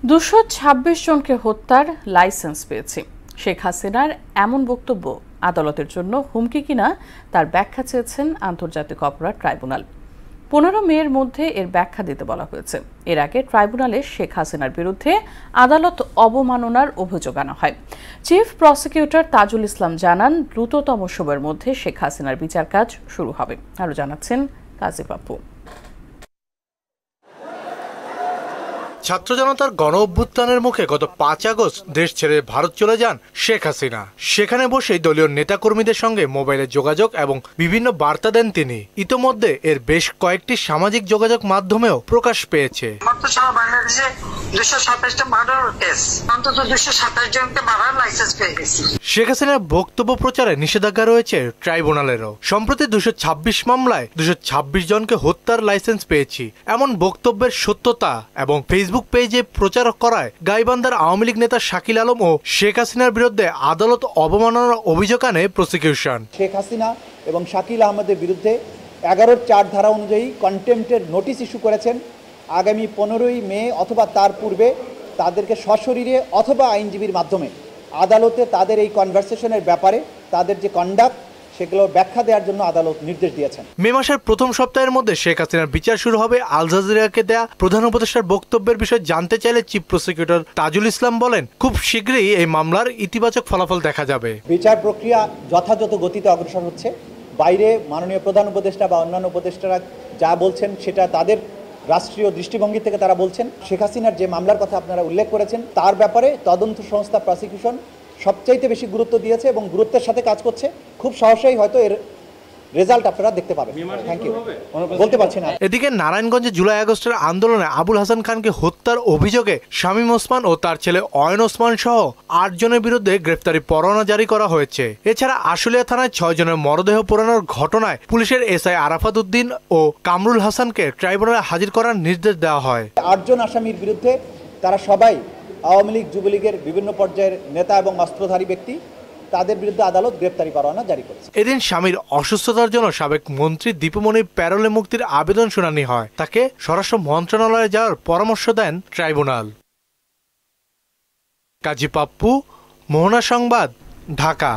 226 জনকে হত্যার লাইসেন্স পেয়েছে। শেখ হাসিনার এমন বক্তব্য আদালতের জন্য হুমকি কিনা তার ব্যাখ্যা চেয়েছেন আন্তর্জাতিক অপরাধ ট্রাইব্যুনাল। 15 মের মধ্যে এর ব্যাখ্যা দিতে বলা হয়েছে। এর আগে ট্রাইব্যুনালে শেখ হাসিনার বিরুদ্ধে আদালত অবমাননার অভিযোগ আনা হয়। চিফ প্রসিকিউটর তাজুল ইসলাম জানান, দ্রুততম সময়ের মধ্যে শেখ হাসিনার বিচার কাজ শুরু হবে। আরও জানাচ্ছেন কাজী পাপ্পু। ছাত্র জনতার গণ অভ্যুত্থানের মুখে গত 5 আগস্ট দেশ ছেড়ে ভারত চলে যান শেখ হাসিনা। সেখানে বসেই দলীয় নেতাকর্মীদের সঙ্গে মোবাইলে যোগাযোগ এবং বিভিন্ন বার্তা দেন তিনি। ইতোমধ্যে এর বেশ কয়েকটি সামাজিক যোগাযোগ মাধ্যমেও প্রকাশ পেয়েছে। শেখ হাসিনার বক্তব্য প্রচারে নিষেধাজ্ঞা রয়েছে ট্রাইব্যুনালেরও। সম্প্রতি 226 মামলায় 226 জনকে হত্যার লাইসেন্স পেয়েছি এমন বক্তব্যের সত্যতা এবং ফেসবুক পেজে প্রচার করায় গাইবান্ধার আওয়ামী লীগ নেতা শাকিল আলম ও শেখ হাসিনার বিরুদ্ধে আদালত অবমাননার অভিযোগ আনে প্রসিকিউশন। শেখ হাসিনা এবং শাকিল আহমেদের বিরুদ্ধে 11-4 ধারা অনুযায়ী কন্টেম্পটের নোটিশ ইস্যু করেছেন। আগামী 15ই মে অথবা তার পূর্বে তাদেরকে সশরীরে অথবা আইনজীবীর মাধ্যমে আদালতে তাদের এই কনভারসেশনের ব্যাপারে তাদের যে কন্ডাক্ট সেগুলো ব্যাখ্যা দেওয়ার জন্য আদালত নির্দেশ দিয়েছেন। মে মাসের প্রথম সপ্তাহের মধ্যে শেখ হাসিনার বিচার শুরু হবে। আল জাজিরাকে দেয়া প্রধান উপদেষ্টার বক্তব্যের বিষয়ে জানতে চাইলে চিফ প্রসিকিউটর তাজুল ইসলাম বলেন, খুব শীঘ্রই এই মামলার ইতিবাচক ফলাফল দেখা যাবে। বিচার প্রক্রিয়া যথাযথ গতিতে অগ্রসর হচ্ছে। বাইরে মাননীয় প্রধান উপদেষ্টা বা অন্যান্য উপদেষ্টারা যা বলছেন সেটা তাদের রাষ্ট্রীয় দৃষ্টিভঙ্গি থেকে তারা বলছেন। শেখ হাসিনার যে মামলার কথা আপনারা উল্লেখ করেছেন তার ব্যাপারে তদন্ত সংস্থা প্রসিকিউশন সবচাইতে বেশি গুরুত্ব দিয়েছে এবং গুরুত্বের সাথে কাজ করছে। খুব সহসাই হয়তো এর রেজাল্ট আপনারা দেখতে পাবেন। Thank you. বলতে পারছি না। এদিকে নারায়ণগঞ্জে জুলাই আগস্টের আন্দোলনে আবুল হাসান খানকে হত্যার অভিযোগে শামীম ওসমান ও তার ছেলে অয়ন ওসমান সহ 8 জনের বিরুদ্ধে গ্রেফতারি পরোয়ানা জারি করা হয়েছে। এছাড়া আশুলিয়া থানায় 6 জনের মরদেহ পোড়ানোর ঘটনায় পুলিশের এসআই আরাফাত উদ্দিন ও কামরুল হাসানকে ট্রাইব্যুনালে হাজির করার নির্দেশ দেওয়া হয়। 8 জন আসামির বিরুদ্ধে তারা সবাই আওয়ামী লীগ যুবলীগের বিভিন্ন পর্যায়ের নেতা এবং অস্ত্রধারী ব্যক্তি। তাদের বিরুদ্ধে আদালত গ্রেফতারি পরোয়ানা জারি করেছে। এদিন স্বামীর অসুস্থতার জন্য সাবেক মন্ত্রী দীপুমণির প্যারোলে মুক্তির আবেদন শুনানি হয়। তাকে স্বরাষ্ট্র মন্ত্রণালয়ে যাওয়ার পরামর্শ দেন ট্রাইব্যুনাল। কাজী পাপ্পু, মোহনা সংবাদ, ঢাকা।